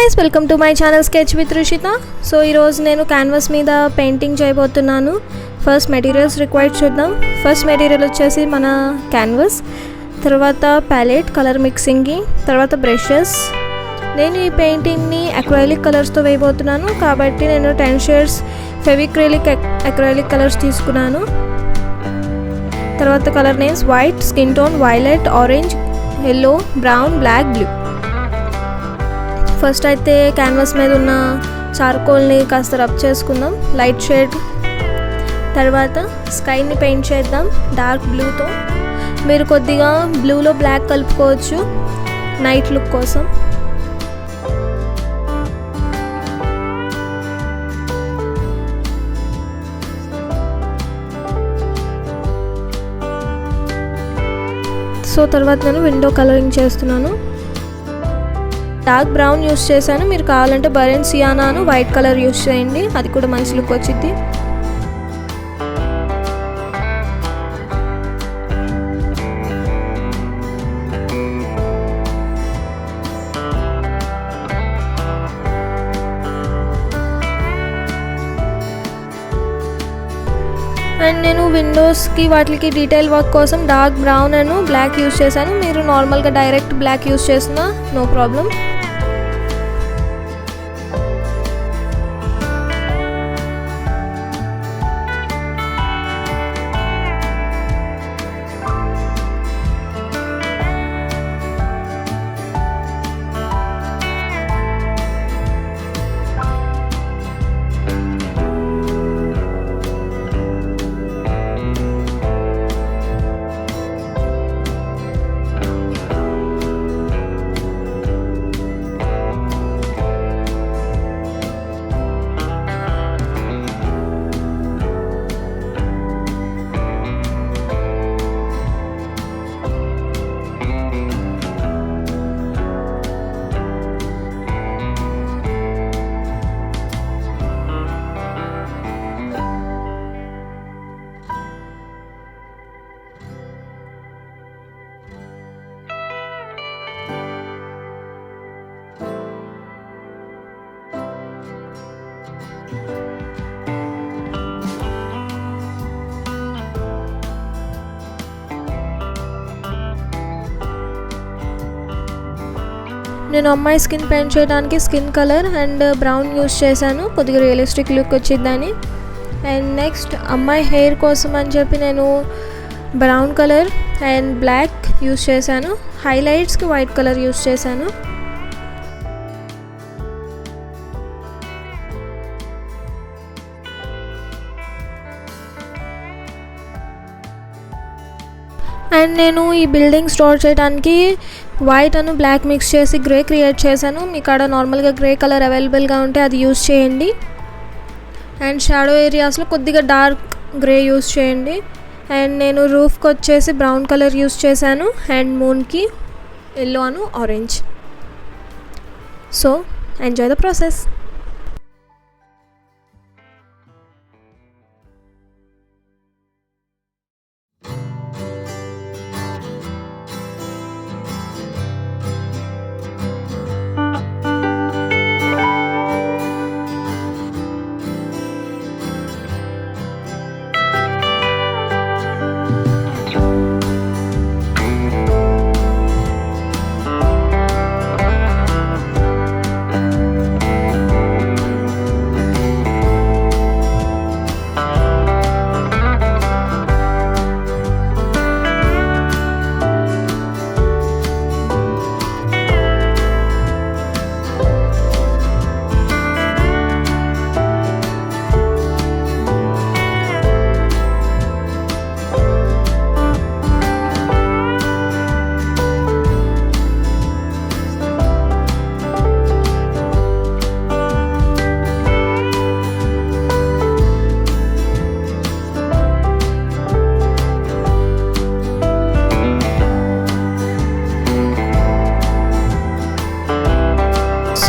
Guys, welcome to my channel sketch with Rushitha. So ఈరోజు నేను canvas మీద పెయింటింగ్ చేయబోతున్నాను. ఫస్ట్ మెటీరియల్స్ రిక్వైర్డ్ చూద్దాం. ఫస్ట్ మెటీరియల్ వచ్చేసి మన క్యాన్వాస్, తర్వాత ప్యాలెట్ కలర్ మిక్సింగ్కి, తర్వాత బ్రషెస్. నేను ఈ పెయింటింగ్ని అక్రైలిక్ కలర్స్తో వేయబోతున్నాను కాబట్టి నేను 10 షేడ్స్ ఫెవిక్రిలిక్ అక్రైలిక్ కలర్స్ తీసుకున్నాను. తర్వాత colour names white, skin tone, violet, orange, yellow, brown, black, blue. First అయితే క్యాన్వాస్ మీద ఉన్న చార్కోల్ని కాస్త రబ్ చేసుకుందాం లైట్ షేడ్. తర్వాత స్కైని పెయింట్ చేద్దాం డార్క్ బ్లూతో. మీరు కొద్దిగా బ్లూలో బ్లాక్ కలుపుకోవచ్చు నైట్ లుక్ కోసం. సో తర్వాత నేను విండో కలరింగ్ చేస్తున్నాను. డార్క్ బ్రౌన్ యూస్ చేశాను. మీరు కావాలంటే బరెన్ సియానాను వైట్ కలర్ యూస్ చేయండి, అది కూడా మంచి లుక్ వచ్చింది. అండ్ నేను విండోస్కి వాటికి డీటెయిల్ వర్క్ కోసం dark brown and black use చేశాను. మీరు నార్మల్గా డైరెక్ట్ బ్లాక్ యూస్ చేసినా నో ప్రాబ్లం. నేను అమ్మాయి స్కిన్ పెయింట్ చేయడానికి skin colour and brown use చేశాను, కొద్దిగా రియలిస్టిక్ లుక్ వచ్చిందని. అండ్ నెక్స్ట్ అమ్మాయి హెయిర్ కోసం అని చెప్పి నేను brown colour and black use చేశాను. హైలైట్స్కి వైట్ కలర్ యూస్ చేశాను. అండ్ నేను ఈ బిల్డింగ్ స్టోర్ చేయడానికి వైట్ అను బ్లాక్ మిక్స్ చేసి గ్రే క్రియేట్ చేశాను. మీ కాడ నార్మల్గా గ్రే కలర్ అవైలబుల్గా ఉంటే అది యూస్ చేయండి. అండ్ షాడో ఏరియాస్లో కొద్దిగా డార్క్ గ్రే యూస్ చేయండి. అండ్ నేను రూఫ్కి వచ్చేసి బ్రౌన్ కలర్ యూస్ చేశాను అండ్ మూన్కి ఎల్లో అను orange. So enjoy the process.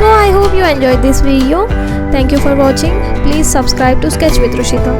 So I hope you enjoyed this video. Thank you for watching. Please subscribe to Sketch with Rushita.